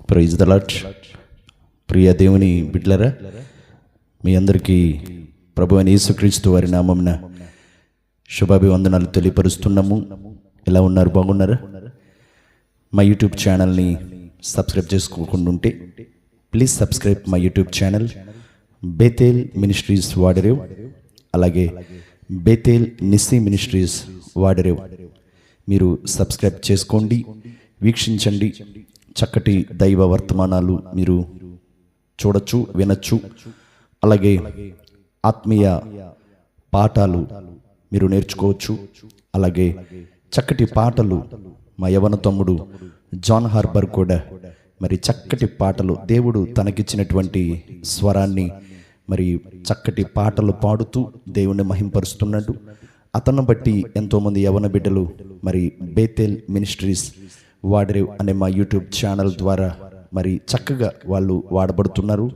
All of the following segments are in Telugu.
Praise the lord. ప్రియ దేవుని బిడ్డలారా, మీ అందరికీ ప్రభు అయిన యేసుక్రీస్తు వారి నామమున శుభాభివందనాలు తెలియపరుస్తున్నాము. ఎలా ఉన్నారు? బాగున్నారా? మా యూట్యూబ్ ఛానల్ని సబ్స్క్రైబ్ చేసుకోకుండా ఉంటే please subscribe my YouTube channel Bethel ministries Vadarevu, అలాగే బేతేల్ నిస్సీ మినిస్ట్రీస్ వాడరేవ్. మీరు సబ్స్క్రైబ్ చేసుకోండి, వీక్షించండి. చక్కటి దైవ వర్తమానాలు మీరు చూడొచ్చు, వినొచ్చు. అలాగే ఆత్మీయ పాఠాలు మీరు నేర్చుకోవచ్చు. అలాగే చక్కటి పాటలు మా యవన తమ్ముడు జాన్ హార్బర్ కూడా మరి చక్కటి పాటలు, దేవుడు తనకిచ్చినటువంటి స్వరాన్ని మరి చక్కటి పాటలు పాడుతూ దేవుణ్ణి మహింపరుస్తున్నాడు. అతన్ని బట్టి ఎంతోమంది యవన బిడ్డలు మరి బేతేల్ మినిస్ట్రీస్ వాడరేవ్ అనే మా యూట్యూబ్ ఛానల్ ద్వారా మరి చక్కగా వాళ్ళు వాడబడుతున్నారు.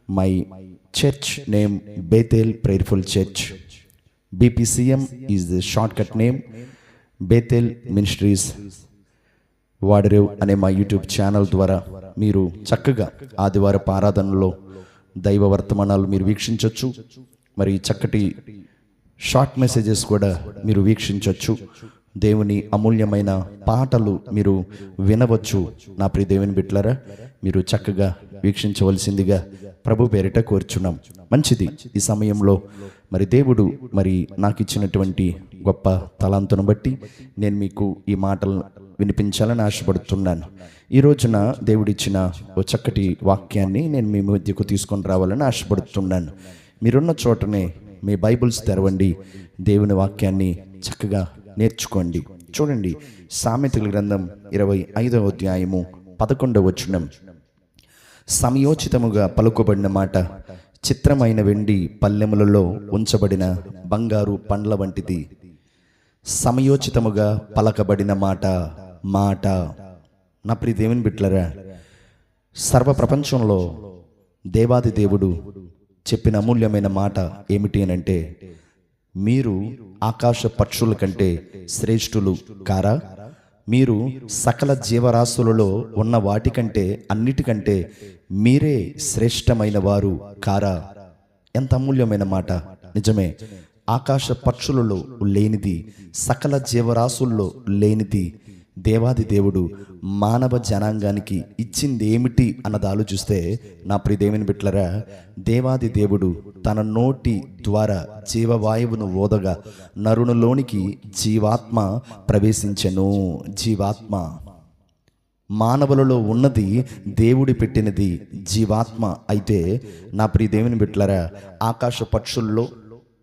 My church name Bethel prayerful church. BPCM is the short cut name. Bethel ministries Vadarevu అనే మా యూట్యూబ్ ఛానల్ ద్వారా మీరు చక్కగా ఆదివారపు ఆరాధనలో దైవ వర్తమానాలు మీరు వీక్షించవచ్చు. మరి చక్కటి షార్ట్ మెసేజెస్ కూడా మీరు వీక్షించవచ్చు. దేవుని అమూల్యమైన పాటలు మీరు వినవచ్చు. నా ప్రియ దేవుని బిడ్డలారా, మీరు చక్కగా వీక్షించవలసిందిగా ప్రభు పేరిట కోరుచున్నాం. మంచిది. ఈ సమయంలో మరి దేవుడు మరి నాకు ఇచ్చినటువంటి గొప్ప తలాంతును బట్టి నేను మీకు ఈ మాటలు వినిపించాలని ఆశపడుతున్నాను. ఈ రోజున దేవుడిచ్చిన ఓ చక్కటి వాక్యాన్ని నేను మీ మధ్యకు తీసుకొని రావాలని ఆశపడుతున్నాను. మీరున్న చోటనే మీ బైబిల్స్ తెరవండి, దేవుని వాక్యాన్ని చక్కగా నేర్చుకోండి. చూడండి, సామెతల గ్రంథం 25వ అధ్యాయము 11వ వచనం. సమయోచితముగా పలుకబడిన మాట చిత్రమైన వెండి పల్లెములలో ఉంచబడిన బంగారు పండ్ల వంటిది. సమయోచితముగా పలకబడిన మాట నా ప్రియ దేవుని బిడ్డలారా, సర్వ ప్రపంచంలో దేవాది దేవుడు చెప్పిన అమూల్యమైన మాట ఏమిటి అని అంటే, మీరు ఆకాశ పక్షుల కంటే శ్రేష్ఠులు కారా? మీరు సకల జీవరాశులలో ఉన్న వాటికంటే అన్నిటికంటే మీరే శ్రేష్టమైన వారు కారా? ఎంత అమూల్యమైన మాట! నిజమే. ఆకాశ పక్షులలో లేనిది, సకల జీవరాశుల్లో లేనిది దేవాది దేవుడు మానవ జనాంగానికి ఇచ్చింది ఏమిటి అన్నది ఆలోచిస్తే, నా ప్రియ దేవుని బిడ్డలారా, దేవాది దేవుడు తన నోటి ద్వారా జీవవాయువును ఓదగా నరునిలోనికి జీవాత్మ ప్రవేశించెను. జీవాత్మ, మానవులలో ఉన్నది దేవుడి పెట్టినది జీవాత్మ. అయితే నా ప్రియ దేవుని బిడ్డలారా, ఆకాశ పక్షుల్లో,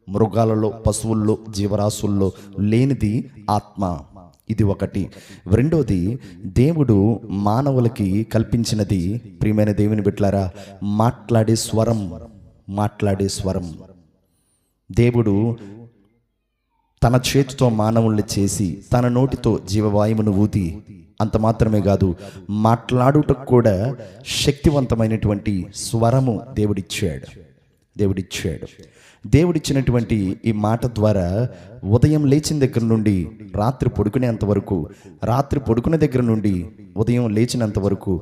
మృగాలలో, పశువుల్లో, జీవరాశుల్లో లేనిది ఆత్మ. ఇది ఒకటి. రెండోది, దేవుడు మానవులకి కల్పించినది ప్రియమైన దేవుని బిడ్డలారా మాట్లాడే స్వరం. మాట్లాడే స్వరం. దేవుడు తన చేతితో మానవుల్ని చేసి తన నోటితో జీవవాయువును ఊది, అంత మాత్రమే కాదు, మాట్లాడుటకు కూడా శక్తివంతమైనటువంటి స్వరము దేవుడిచ్చాడు. దేవుడిచ్చినటువంటి ఈ మాట ద్వారా ఉదయం లేచిన దగ్గర నుండి రాత్రి పడుకునేంత వరకు, రాత్రి పడుకునే దగ్గర నుండి ఉదయం లేచినంత వరకు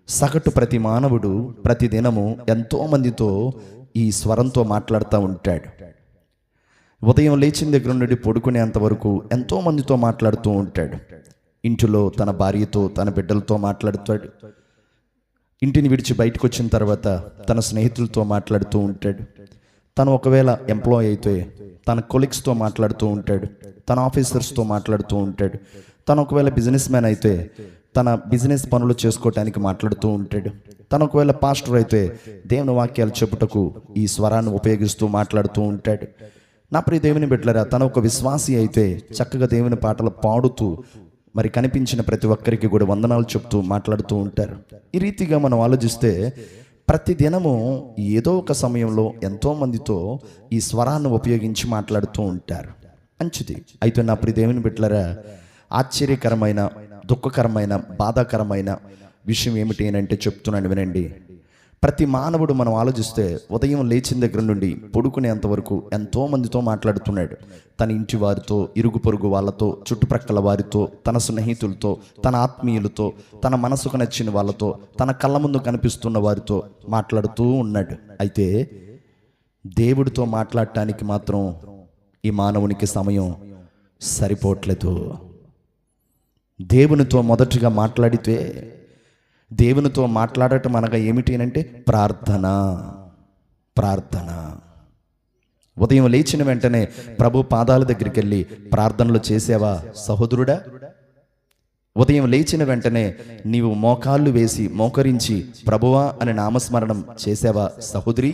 సగటు ప్రతి మానవుడు ప్రతి దినము ఎంతో మందితో ఈ స్వరంతో మాట్లాడుతూ ఉంటాడు. ఉదయం లేచిన దగ్గర నుండి పడుకునేంత వరకు ఎంతో మందితో మాట్లాడుతూ ఉంటాడు. ఇంటిలో తన భార్యతో, తన బిడ్డలతో మాట్లాడుతాడు. ఇంటిని విడిచి బయటకు వచ్చిన తర్వాత తన స్నేహితులతో మాట్లాడుతూ ఉంటాడు. తను ఒకవేళ ఎంప్లాయ్ అయితే తన కొలీగ్స్తో మాట్లాడుతూ ఉంటాడు, తన ఆఫీసర్స్తో మాట్లాడుతూ ఉంటాడు. తను ఒకవేళ బిజినెస్ మ్యాన్ అయితే తన బిజినెస్ పనులు చేసుకోవటానికి మాట్లాడుతూ ఉంటాడు. తను ఒకవేళ పాస్టర్ అయితే దేవుని వాక్యాలు చెప్పుటకు ఈ స్వరాన్ని ఉపయోగిస్తూ మాట్లాడుతూ ఉంటాడు. నా ప్రియ దేవుని బిడ్డలారా, తను ఒక విశ్వాసి అయితే చక్కగా దేవుని పాటలు పాడుతూ మరి కనిపించిన ప్రతి ఒక్కరికి కూడా వందనాలు చెప్తూ మాట్లాడుతూ ఉంటారు. ఈ రీతిగా మనం ఆలోచిస్తే ప్రతి దినము ఏదో ఒక సమయంలో ఎంతో మందితో ఈ స్వరాన్ని ఉపయోగించి మాట్లాడుతూ ఉంటారు. మంచిది. అయితే నా ప్రియ దేవుని బిడ్డలారా, ఆశ్చర్యకరమైన, దుఃఖకరమైన, బాధాకరమైన విషయం ఏమిటి అని అంటే చెప్తున్నాను, వినండి. ప్రతి మానవుడు మనం ఆలోచిస్తే ఉదయం లేచిన దగ్గర నుండి పడుకునేంత వరకు ఎంతో మందితో మాట్లాడుతున్నాడు. తన ఇంటి వారితో, ఇరుగు పొరుగు వాళ్ళతో, చుట్టుప్రక్కల వారితో, తన స్నేహితులతో, తన ఆత్మీయులతో, తన మనసుకు నచ్చిన వాళ్ళతో, తన కళ్ళ ముందు కనిపిస్తున్న వారితో మాట్లాడుతూ ఉన్నాడు. అయితే దేవుడితో మాట్లాడటానికి మాత్రం ఈ మానవునికి సమయం సరిపోవట్లేదు. దేవునితో మొదటిగా మాట్లాడితే, దేవునితో మాట్లాడటం అనగా ఏమిటి అంటే ప్రార్థన. ఉదయం లేచిన వెంటనే ప్రభు పాదాల దగ్గరికి వెళ్ళి ప్రార్థనలు చేసావా సహోదరుడా? ఉదయం లేచిన వెంటనే నీవు మోకాళ్ళు వేసి మోకరించి ప్రభువా అని నామస్మరణం చేసావా సహోదరి?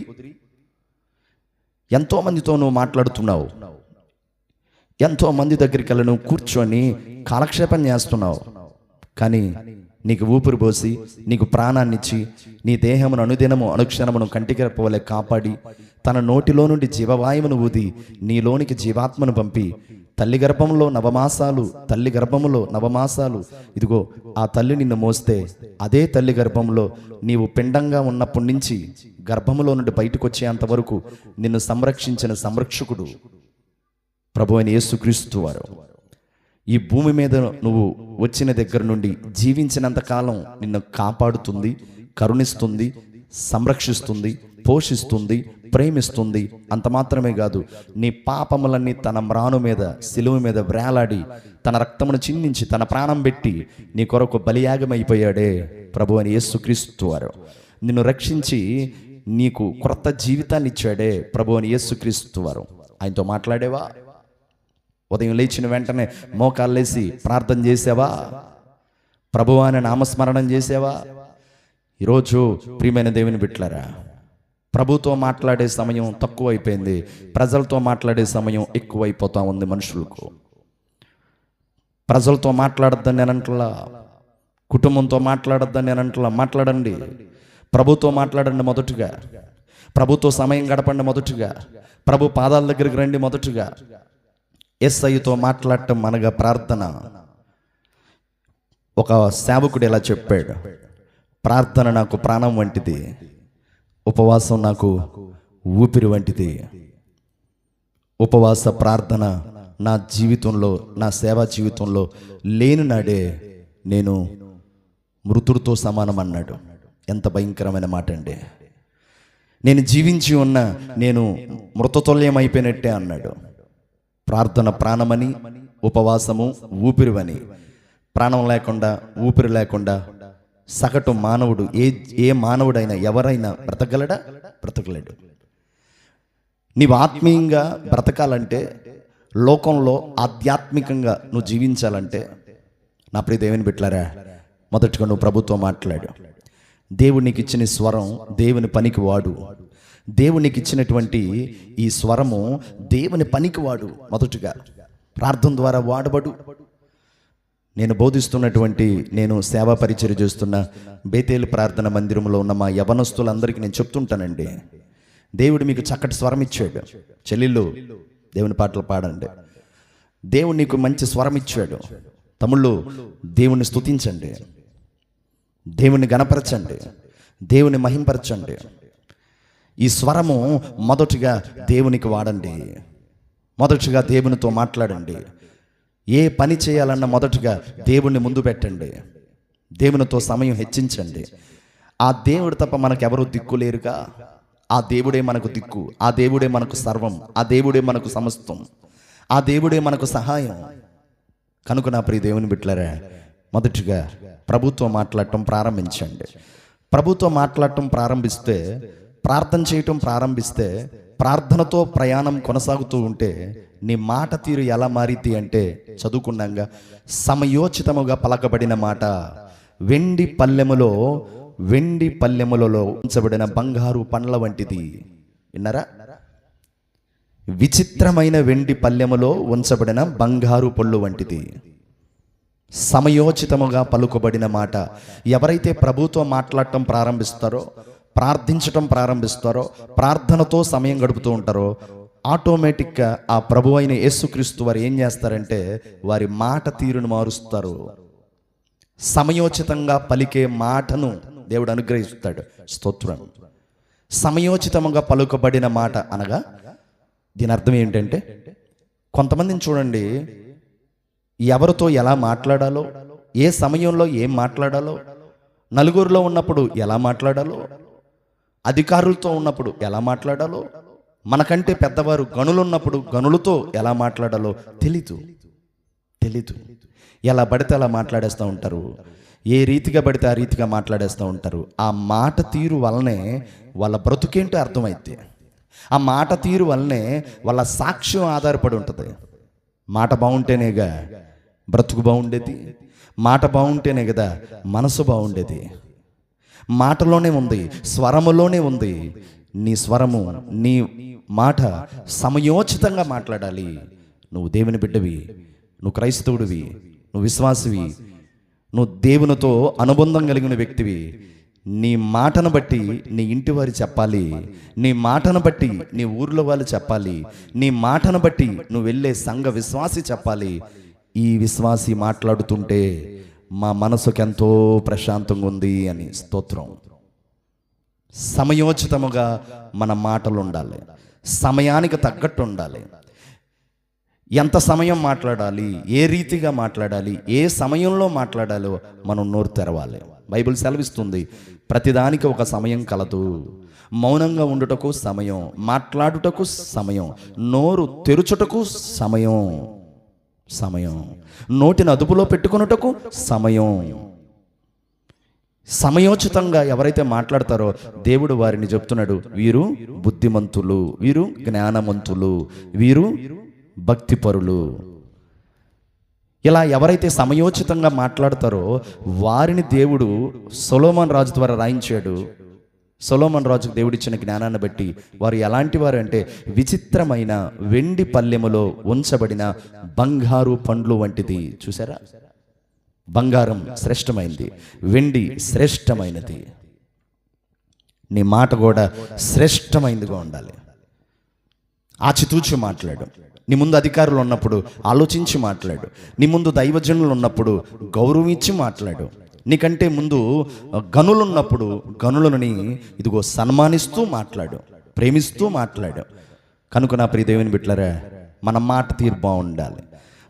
ఎంతో మందితో నువ్వు మాట్లాడుతున్నావు, ఎంతో మంది దగ్గరికి వెళ్ళి నువ్వు కూర్చొని కాలక్షేపం చేస్తున్నావు. కానీ నీకు ఊపిరి పోసి, నీకు ప్రాణాన్నిచ్చి, నీ దేహమును అనుదినము అనుక్షణమును కంటికి రెప్పవలె కాపాడి, తన నోటిలో నుండి జీవవాయువును ఊది నీలోనికి జీవాత్మను పంపి, తల్లి గర్భంలో నవమాసాలు ఇదిగో ఆ తల్లి నిన్ను మోస్తే, అదే తల్లి గర్భంలో నీవు పిండంగా ఉన్నప్పటి నుంచి గర్భములో నుండి బయటకు వచ్చేంత వరకు నిన్ను సంరక్షించిన సంరక్షకుడు ప్రభు అయిన యేసుక్రీస్తు వారు. ఈ భూమి మీద నువ్వు వచ్చిన దగ్గర నుండి జీవించినంత కాలం నిన్ను కాపాడుతుంది, కరుణిస్తుంది, సంరక్షిస్తుంది, పోషిస్తుంది, ప్రేమిస్తుంది. అంత మాత్రమే కాదు, నీ పాపములన్నీ తన మ్రాను మీద, సిలువ మీద వ్రేలాడి తన రక్తమును చిందించి తన ప్రాణం పెట్టి నీ కొరకు బలియాగమైపోయాడే ప్రభు అని యేసుక్రీస్తు వారు. నిన్ను రక్షించి నీకు క్రొత్త జీవితాన్ని ఇచ్చాడే ప్రభు అని యేసుక్రీస్తు వారు. ఆయనతో మాట్లాడేవా? ఉదయం లేచిన వెంటనే మోకాళ్ళేసి ప్రార్థన చేసావా? ప్రభువా అని నామస్మరణం చేసావా? ఈరోజు ప్రియమైన దేవుని బిడ్డలారా, ప్రభుతో మాట్లాడే సమయం తక్కువైపోయింది, ప్రజలతో మాట్లాడే సమయం ఎక్కువైపోతా ఉంది మనుషులకు. ప్రజలతో మాట్లాడద్దని నేను అంటలా, కుటుంబంతో మాట్లాడద్దని నేను అంటలా. మాట్లాడండి, ప్రభుతో మాట్లాడండి మొదటిగా, ప్రభుతో సమయం గడపండి మొదటిగా, ప్రభు పాదాల దగ్గరికి రండి మొదటిగా. యేసయ్యతో మాట్లాడటం అనగా ప్రార్థన. ఒక సేవకుడు ఇలా చెప్పాడు, ప్రార్థన నాకు ప్రాణం వంటిది, ఉపవాసం నాకు ఊపిరి వంటిది. ఉపవాస ప్రార్థన నా జీవితంలో, నా సేవా జీవితంలో లేని నాడే నేను మృతుడితో సమానం అన్నాడు. ఎంత భయంకరమైన మాట అండి. నేను జీవించి ఉన్న నేను మృతతుల్యం అయిపోయినట్టే అన్నాడు. ప్రార్థన ప్రాణమని, ఉపవాసము ఊపిరివని. ప్రాణం లేకుండా, ఊపిరి లేకుండా సగటు మానవుడు, ఏ మానవుడైనా ఎవరైనా బ్రతకగలడా? బ్రతకలేడు. నీవు ఆత్మీయంగా బ్రతకాలంటే, లోకంలో ఆధ్యాత్మికంగా నువ్వు జీవించాలంటే, నా ప్రియ దేవుని బిడ్డలారా, మొదటిగా నువ్వు ప్రభుత్వం మాట్లాడు. దేవునికి ఇచ్చిన స్వరం దేవుని పనికి వాడు. దేవునికి ఇచ్చినటువంటి ఈ స్వరము దేవుని పనికి వాడు. మొదటిగా ప్రార్థన ద్వారా వాడబడు. నేను బోధిస్తున్నటువంటి, నేను సేవా పరిచర్య చేస్తున్న బేతేలు ప్రార్థన మందిరంలో ఉన్న మా యవనస్తులందరికీ నేను చెప్తుంటానండి, దేవుడు మీకు చక్కటి స్వరం ఇచ్చాడు. చెల్లెళ్ళు దేవుని పాటలు పాడండి. దేవుడు నీకు మంచి స్వరం ఇచ్చాడు. తమ్ముళ్ళు దేవుని స్తుతించండి, దేవుని గణపరచండి, దేవుని మహింపరచండి. ఈ స్వరము మొదటిగా దేవునికి వాడండి. మొదటిగా దేవునితో మాట్లాడండి. ఏ పని చేయాలన్నా మొదటిగా దేవుణ్ణి ముందు పెట్టండి. దేవునితో సమయం హెచ్చించండి. ఆ దేవుడు తప్ప మనకెవరూ దిక్కు లేరుగా. ఆ దేవుడే మనకు దిక్కు, ఆ దేవుడే మనకు సర్వం, ఆ దేవుడే మనకు సమస్తం, ఆ దేవుడే మనకు సహాయం. కనుక నా ప్రియ దేవుని బిడ్డలారా, మొదటిగా ప్రభుతో మాట్లాడటం ప్రారంభించండి. ప్రభుతో మాట్లాడటం ప్రారంభిస్తే, ప్రార్థన చేయటం ప్రారంభిస్తే, ప్రార్థనతో ప్రయాణం కొనసాగుతూ ఉంటే నీ మాట తీరు ఎలా మారిద్ది అంటే, చదువుకున్నాగా, సమయోచితముగా పలకబడిన మాట వెండి పల్లెములలో ఉంచబడిన బంగారు పండ్ల వంటిది. విన్నారా? విచిత్రమైన వెండి పల్లెములో ఉంచబడిన బంగారు పళ్ళు వంటిది. సమయోచితముగా పలుకబడిన మాట. ఎవరైతే ప్రభుతో మాట్లాడటం ప్రారంభిస్తారో, ప్రార్థించటం ప్రారంభిస్తారో, ప్రార్థనతో సమయం గడుపుతూ ఉంటారో, ఆటోమేటిక్గా ఆ ప్రభు అయిన యేసుక్రీస్తు వారు ఏం చేస్తారంటే వారి మాట తీరును మారుస్తారు. సమయోచితంగా పలికే మాటను దేవుడు అనుగ్రహిస్తాడు. స్తోత్రం. సమయోచితముగా పలుకబడిన మాట అనగా దీని అర్థం ఏంటంటే, కొంతమందిని చూడండి, ఎవరితో ఎలా మాట్లాడాలో, ఏ సమయంలో ఏం మాట్లాడాలో, నలుగురిలో ఉన్నప్పుడు ఎలా మాట్లాడాలో, అధికారులతో ఉన్నప్పుడు ఎలా మాట్లాడాలో, మనకంటే పెద్దవారు గనులున్నప్పుడు గనులతో ఎలా మాట్లాడాలో తెలీదు. ఎలా పడితే అలా మాట్లాడేస్తూ ఉంటారు. ఏ రీతిగా పడితే ఆ రీతిగా మాట్లాడేస్తూ ఉంటారు. ఆ మాట తీరు వల్లనే వాళ్ళ బ్రతుకేంటో అర్థమైతే, ఆ మాట తీరు వల్లనే వాళ్ళ సాక్ష్యం ఆధారపడి ఉంటుంది. మాట బాగుంటేనేగా బ్రతుకు బాగుండేది, మాట బాగుంటేనే కదా మనసు బాగుండేది. మాటలోనే ఉంది, స్వరములోనే ఉంది. నీ స్వరము, నీ మాట సమయోచితంగా మాట్లాడాలి. నువ్వు దేవుని బిడ్డవి, నువ్వు క్రైస్తవుడివి, నువ్వు విశ్వాసివి, నువ్వు దేవునితో అనుబంధం కలిగిన వ్యక్తివి. నీ మాటను బట్టి నీ ఇంటి వారు చెప్పాలి, నీ మాటను బట్టి నీ ఊర్లో వాళ్ళు చెప్పాలి, నీ మాటను బట్టి నువ్వు వెళ్ళే సంఘ విశ్వాసి చెప్పాలి. ఈ విశ్వాసి మాట్లాడుతుంటే మా మనసుకు ఎంతో ప్రశాంతంగా ఉంది అని. స్తోత్రం. సమయోచితముగా మన మాటలు ఉండాలి, సమయానికి తగ్గట్టు ఉండాలి. ఎంత సమయం మాట్లాడాలి, ఏ రీతిగా మాట్లాడాలి, ఏ సమయంలో మాట్లాడాలో మనం నోరు తెరవాలి. బైబిల్ సెలవిస్తుంది, ప్రతిదానికి ఒక సమయం కలదు. మౌనంగా ఉండుటకు సమయం, మాట్లాడుటకు సమయం, నోరు తెరుచుటకు సమయం, నోటిని అదుపులో పెట్టుకున్నటకు సమయం. సమయోచితంగా ఎవరైతే మాట్లాడతారో దేవుడు వారిని చెప్తున్నాడు, వీరు బుద్ధిమంతులు, వీరు జ్ఞానవంతులు, వీరు భక్తిపరులు. ఇలా ఎవరైతే సమయోచితంగా మాట్లాడతారో వారిని దేవుడు సొలొమోను రాజు ద్వారా రాయించాడు. సొలొమోను రాజుకు దేవుడిచ్చిన జ్ఞానాన్ని బట్టి వారు ఎలాంటి వారు అంటే, విచిత్రమైన వెండి పల్లెములో ఉంచబడిన బంగారు పండ్లు వంటిది. చూసారా, బంగారం శ్రేష్టమైనది, వెండి శ్రేష్టమైనది. నీ మాట కూడా శ్రేష్టమైనదిగా ఉండాలి. ఆచితూచి మాట్లాడు. నీ ముందు అధికారులు ఉన్నప్పుడు ఆలోచించి మాట్లాడు. నీ ముందు దైవజనులు ఉన్నప్పుడు గౌరవించి మాట్లాడు. నీకంటే ముందు గనులు ఉన్నప్పుడు గనులని ఇదిగో సన్మానిస్తూ మాట్లాడు, ప్రేమిస్తూ మాట్లాడు. కనుక నా ప్రియ దేవుని బిడ్డలారా, మన మాట తీరు బాగుండాలి.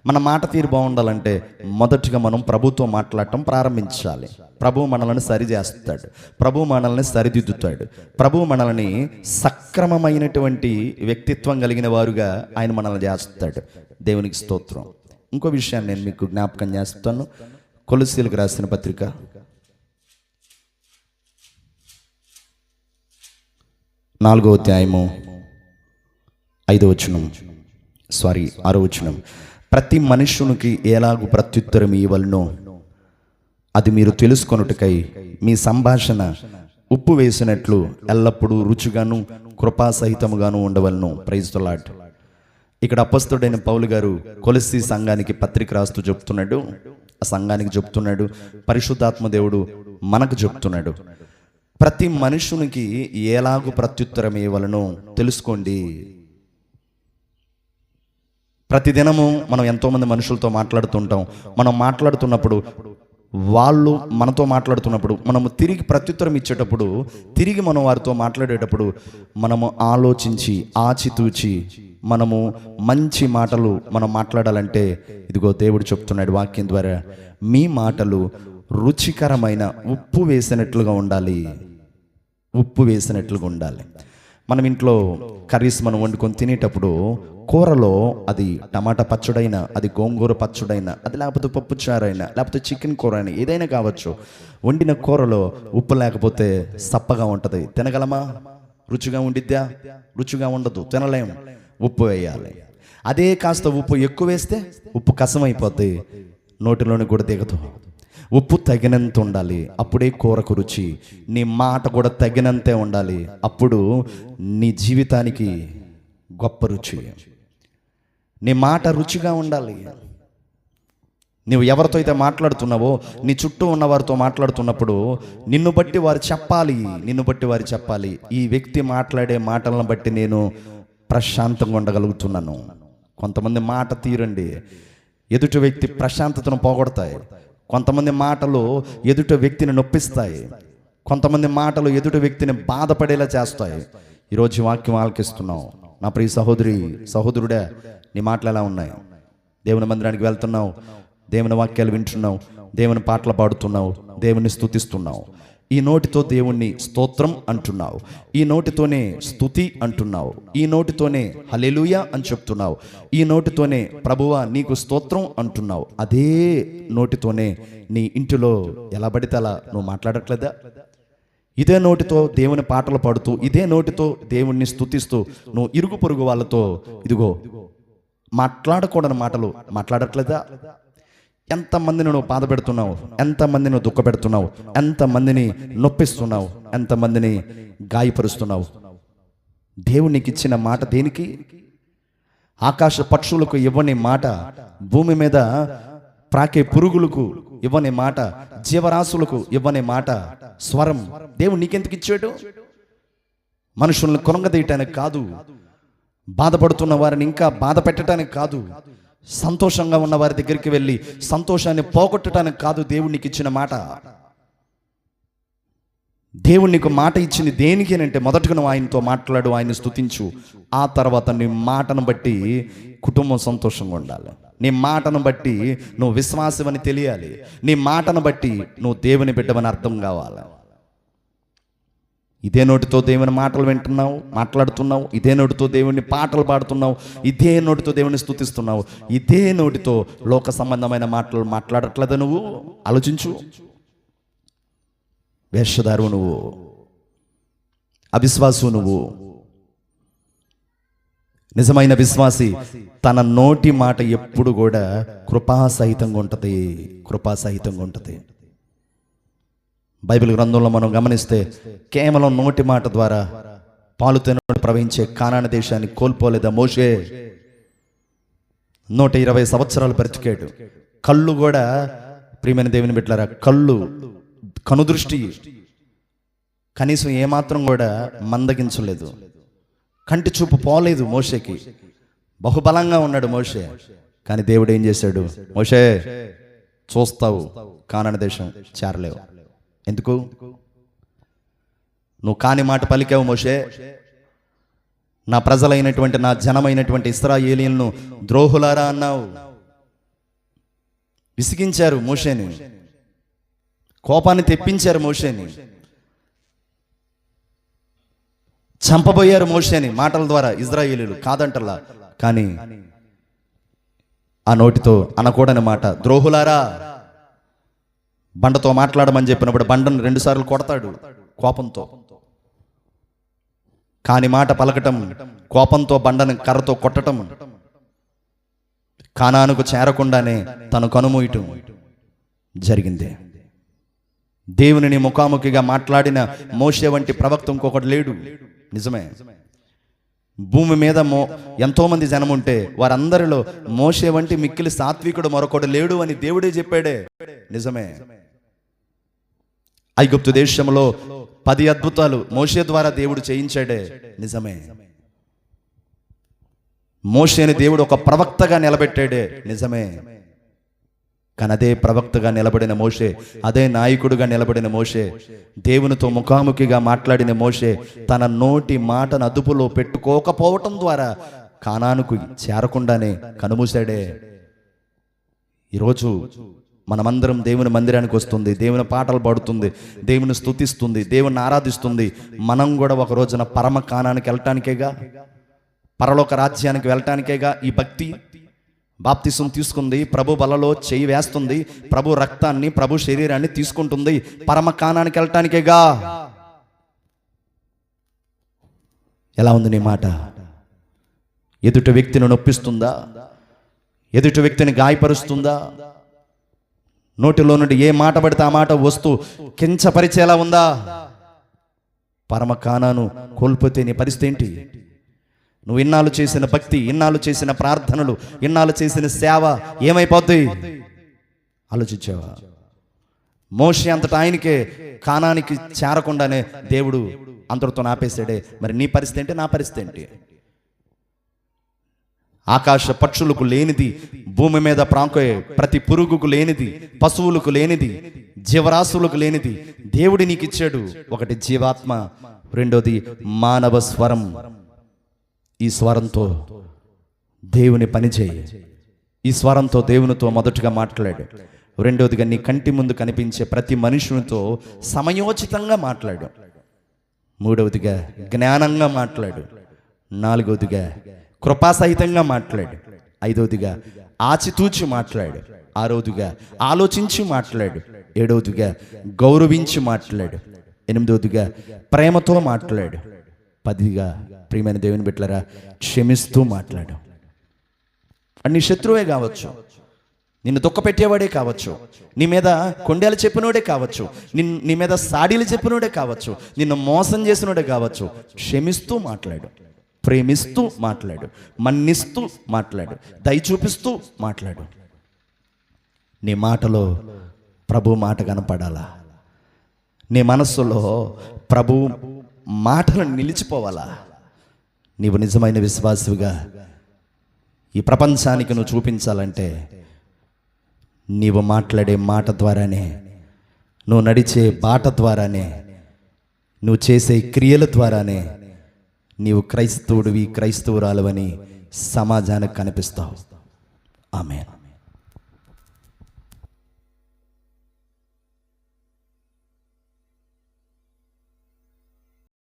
మన మాట తీరు బాగుండాలంటే మొదటిగా మనం ప్రభుతో మాట్లాడటం ప్రారంభించాలి. ప్రభు మనల్ని సరిచేస్తాడు, ప్రభు మనల్ని సరిదిద్దుతాడు, ప్రభు మనల్ని సక్రమమైనటువంటి వ్యక్తిత్వం కలిగిన వారుగా ఆయన మనల్ని చేస్తాడు. దేవునికి స్తోత్రం. ఇంకో విషయాన్ని నేను మీకు జ్ఞాపకం చేస్తాను. కొలస్సీలకు రాసిన పత్రిక 4వ అధ్యాయము 6వ వచనం. ప్రతి మనుష్యునికి ఎలాగూ ప్రత్యుత్తరం ఇవ్వవలెనో అది మీరు తెలుసుకొనుటకై మీ సంభాషణ ఉప్పు వేసినట్లు ఎల్లప్పుడూ రుచిగాను కృపాసహితముగాను ఉండవలను. Praise the lord. ఇక్కడ అపొస్తలుడైన పౌలు గారు కొలస్సీ సంఘానికి పత్రిక రాస్తూ చెప్తున్నాడు, ఆ సంఘానికి చెప్తున్నాడు, పరిశుద్ధాత్మ దేవుడు మనకు చెప్తున్నాడు. ప్రతి మనుషునికి ఎలాగూ ప్రత్యుత్తరం ఇవ్వవలెనో తెలుసుకోండి. ప్రతిదినము మనం ఎంతోమంది మనుషులతో మాట్లాడుతుంటాం. మనం మాట్లాడుతున్నప్పుడు, వాళ్ళు మనతో మాట్లాడుతున్నప్పుడు, మనము తిరిగి ప్రత్యుత్తరం ఇచ్చేటప్పుడు, తిరిగి మనం వారితో మాట్లాడేటప్పుడు మనము ఆలోచించి ఆచితూచి మనము మంచి మాటలు మనం మాట్లాడాలంటే, ఇదిగో దేవుడు చెప్తున్నాడు వాక్యం ద్వారా, మీ మాటలు రుచికరమైన ఉప్పు వేసినట్లుగా ఉండాలి. ఉప్పు వేసినట్లుగా ఉండాలి. మనం ఇంట్లో కర్రీస్ మనం వండుకొని తినేటప్పుడు కూరలో, అది టమాటా పచ్చడైనా, అది గోంగూర పచ్చడైనా, అది లేకపోతే పప్పు చారైనా, లేకపోతే చికెన్ కూర అయినా, ఏదైనా కావచ్చు, వండిన కూరలో ఉప్పు లేకపోతే సప్పగా ఉంటుంది. తినగలమా? రుచిగా ఉండిద్దా? రుచిగా ఉండదు, తినలేము. ఉప్పు వేయాలి. అదే కాస్త ఉప్పు ఎక్కువ వేస్తే ఉప్పు కసమైపోద్ది, నోటిలోని కూడా దిగదు. ఉప్పు తగినంత ఉండాలి, అప్పుడే కూరకు రుచి. నీ మాట కూడా తగినంతే ఉండాలి, అప్పుడు నీ జీవితానికి గొప్ప రుచి. నీ మాట రుచిగా ఉండాలి. నువ్వు ఎవరితో అయితే మాట్లాడుతున్నావో, నీ చుట్టూ ఉన్న వారితో మాట్లాడుతున్నప్పుడు నిన్ను బట్టి వారు చెప్పాలి, ఈ వ్యక్తి మాట్లాడే మాటలను బట్టి నేను ప్రశాంతంగా ఉండగలుగుతున్నాను. కొంతమంది మాట తీరండి ఎదుటి వ్యక్తి ప్రశాంతతను పోగొడతాయి. కొంతమంది మాటలు ఎదుటి వ్యక్తిని నొప్పిస్తాయి. కొంతమంది మాటలు ఎదుటి వ్యక్తిని బాధపడేలా చేస్తాయి. ఈరోజు ఈ వాక్యం ఆలకిస్తున్నావు నా ప్రియ సహోదరి సహోదరుడా, నీ మాటలు ఎలా ఉన్నాయి? దేవుని మందిరానికి వెళ్తున్నావు, దేవుని వాక్యాలు వింటున్నావు, దేవుని పాటలు పాడుతున్నావు, దేవుని స్తుతిస్తున్నావు. ఈ నోటితో దేవుణ్ణి స్తోత్రం అంటున్నావు, ఈ నోటితోనే స్తుతి అంటున్నావు, ఈ నోటితోనే హల్లెలూయా అని చెప్తున్నావు, ఈ నోటితోనే ప్రభువా నీకు స్తోత్రం అంటున్నావు. అదే నోటితోనే నీ ఇంటిలో ఎలా పడితే అలా నువ్వు మాట్లాడట్లేదా? ఇదే నోటితో దేవుని పాటలు పాడుతూ, ఇదే నోటితో దేవుణ్ణి స్తుతిస్తూ నువ్వు ఇరుగు పొరుగు వాళ్ళతో ఇదిగో మాట్లాడకూడని మాటలు మాట్లాడట్లేదా? ఎంతమందిని నువ్వు బాధ పెడుతున్నావు, ఎంతమందిని నువ్వు దుఃఖ పెడుతున్నావు, ఎంతమందిని నొప్పిస్తున్నావు, ఎంతమందిని గాయపరుస్తున్నావు. దేవునికి ఇచ్చిన మాట దేనికి? ఆకాశ పక్షులకు ఇవ్వని మాట, భూమి మీద ప్రాకే పురుగులకు ఇవ్వని మాట, జీవరాశులకు ఇవ్వని మాట, స్వరం దేవుడు నీకెందుకు ఇచ్చాడు? మనుషుల్ని కొనగదీయటానికి కాదు, బాధపడుతున్న వారిని ఇంకా బాధ పెట్టడానికి కాదు, సంతోషంగా ఉన్న వారి దగ్గరికి వెళ్ళి సంతోషాన్ని పోగొట్టడానికి కాదు దేవునికి ఇచ్చిన మాట. దేవుడు నీకు మాట ఇచ్చింది దేనికి అంటే మొదటగా నువ్వు ఆయనతో మాట్లాడు, ఆయన్ని స్తుతించు. ఆ తర్వాత నీ మాటను బట్టి కుటుంబం సంతోషంగా ఉండాలి, నీ మాటను బట్టి నువ్వు విశ్వాసమని తెలియాలి, నీ మాటను బట్టి నువ్వు దేవుని బిడ్డవని అర్థం కావాలి. ఇదే నోటితో దేవుని మాటలు వింటున్నావు, మాట్లాడుతున్నావు, ఇదే నోటితో దేవుని పాటలు పాడుతున్నావు, ఇదే నోటితో దేవుని స్తుతిస్తున్నావు, ఇదే నోటితో లోక సంబంధమైన మాటలు మాట్లాడట్లేదా? నువ్వు ఆలోచించు. వేషధారు నువ్వు, అవిశ్వాసు నువ్వు. నిజమైన విశ్వాసి తన నోటి మాట ఎప్పుడు కూడా కృపాసహితంగా ఉంటుంది, కృపాసహితంగా ఉంటుంది. బైబిల్ గ్రంథంలో మనం గమనిస్తే కేవలం నోటి మాట ద్వారా పాలుతో ప్రవహించే కానాను దేశాన్ని కోల్పోలేదా మోషే? 120 సంవత్సరాలు బ్రతికాడు. కళ్ళు కూడా ప్రియమైన దేవుని బిడ్డలారా, కళ్ళు కనుదృష్టి కనీసం ఏమాత్రం కూడా మందగించలేదు, కంటి చూపు పోలేదు మోషేకి. బహుబలంగా ఉన్నాడు మోషే. కానీ దేవుడు ఏం చేశాడు? మోషే చూస్తావు, కానాను దేశం చేరలేవు. ఎందుకు? నువ్వు కాని మాట పలికావు మోషే. నా ప్రజలైనటువంటి, నా జనమైనటువంటి ఇశ్రాయేలీయులను ద్రోహులారా అన్నావు. విసిగించారు మోషేని, కోపాన్ని తెప్పించారు మోషేని, చంపబోయారు మోషేని మాటల ద్వారా ఇశ్రాయేలీయులు, కాదంటలా. కానీ ఆ నోటితో అనకూడని మాట, ద్రోహులారా. బండతో మాట్లాడమని చెప్పినప్పుడు బండను 2 సార్లు కొడతాడు కోపంతో. కాని మాట పలకటం, కోపంతో బండను కర్రతో కొట్టటం, కానానుకు చేరకుండానే తను కనుమూయటం జరిగింది. దేవునిని ముఖాముఖిగా మాట్లాడిన మోషే వంటి ప్రవక్త ఇంకొకటి లేడు. నిజమే, భూమి మీద ఎంతో మంది జనం ఉంటే వారందరిలో మోషే వంటి మిక్కిలి సాత్వికుడు మరొకడు లేడు అని దేవుడే చెప్పాడే. నిజమే, ఐగుప్తు దేశంలో 10 అద్భుతాలు మోషే ద్వారా దేవుడు చేయించాడే. నిజమే, మోషేని దేవుడు ఒక ప్రవక్తగా నిలబెట్టాడే. నిజమే. కానీ అదే ప్రవక్తగా నిలబడిన మోషే, అదే నాయకుడుగా నిలబడిన మోషే, దేవునితో ముఖాముఖిగా మాట్లాడిన మోషే తన నోటి మాటను అదుపులో పెట్టుకోకపోవటం ద్వారా కానానుకు చేరకుండానే కనుమూశాడే. ఈరోజు మనమందరం దేవుని మందిరానికి వస్తుంది, దేవుని పాటలు పాడుతుంది, దేవుని స్తుతిస్తుంది, దేవుని ఆరాధిస్తుంది. మనం కూడా ఒక రోజున పరమ కానానికి వెళ్ళటానికేగా, పరలోక రాజ్యానికి వెళ్ళటానికేగా ఈ భక్తి. బాప్తిసం తీసుకుంది, ప్రభు బలలో చేయి వేస్తుంది, ప్రభు రక్తాన్ని, ప్రభు శరీరాన్ని తీసుకుంటుంది, పరమ కానానికి వెళ్ళటానికేగా. ఎలా ఉంది నీ మాట? ఎదుటి వ్యక్తిని నొప్పిస్తుందా? ఎదుటి వ్యక్తిని గాయపరుస్తుందా? నోటిలో నుండి ఏ మాట పడితే ఆ మాట వస్తూ కించపరిచేలా ఉందా? పరమ కానాను కోల్పోతే నీ పరిస్థితి ఏంటి? నువ్వు ఇన్నాళ్ళు చేసిన భక్తి, ఇన్నాళ్ళు చేసిన ప్రార్థనలు, ఇన్నాళ్ళు చేసిన సేవ ఏమైపోద్ది? ఆలోచించావా? మోషే అంతటా ఆయనకే కానానికి చేరకుండానే దేవుడు అంతటితో ఆపేశాడే. మరి నీ పరిస్థితి ఏంటి, నా పరిస్థితి ఏంటి? ఆకాశ పక్షులకు లేనిది, భూమి మీద ప్రాంకోయే ప్రతి పురుగుకు లేనిది, పశువులకు లేనిది, జీవరాశులకు లేనిది దేవుడు నీకు ఇచ్చాడు. ఒకటి జీవాత్మ, రెండోది మానవ స్వరం. ఈ స్వరంతో దేవుని పని చేయి. ఈ స్వరంతో దేవునితో మొదటగా మాట్లాడు. రెండోదిగా నీ కంటి ముందు కనిపించే ప్రతి మనుషునితో సమయోచితంగా మాట్లాడు. మూడవదిగా జ్ఞానంగా మాట్లాడు. నాలుగవదిగా కృపాసహితంగా మాట్లాడు. ఐదవదిగా ఆచితూచి మాట్లాడు. ఆరవదిగా ఆలోచించి మాట్లాడు. ఏడవదిగా గౌరవించి మాట్లాడు. ఎనిమిదవదిగా ప్రేమతో మాట్లాడు. 10గా ప్రియమైన దేవుని బిడ్డలారా, క్షమిస్తూ మాట్లాడు. నీ శత్రువే కావచ్చు, నిన్ను దుఃఖపెట్టేవాడే కావచ్చు, నీ మీద కొండేలు చెప్పినోడే కావచ్చు, నీ మీద సాడీలు చెప్పినోడే కావచ్చు, నిన్ను మోసం చేసినోడే కావచ్చు, క్షమిస్తూ మాట్లాడు, ప్రేమిస్తూ మాట్లాడు, మన్నిస్తూ మాట్లాడు, దయ చూపిస్తూ మాట్లాడు. నీ మాటలో ప్రభు మాట కనపడాలా? నీ మనస్సులో ప్రభు మాటలు నిలిచిపోవాలా? నీవు నిజమైన విశ్వాసిగా ఈ ప్రపంచానికి నువ్వు చూపించాలంటే నీవు మాట్లాడే మాట ద్వారానే, నువ్వు నడిచే బాట ద్వారానే, నువ్వు చేసే క్రియల ద్వారానే నీవు క్రైస్తవుడివి, క్రైస్తవురాలువని సమాజానికి కనిపిస్తావు. ఆమేన్.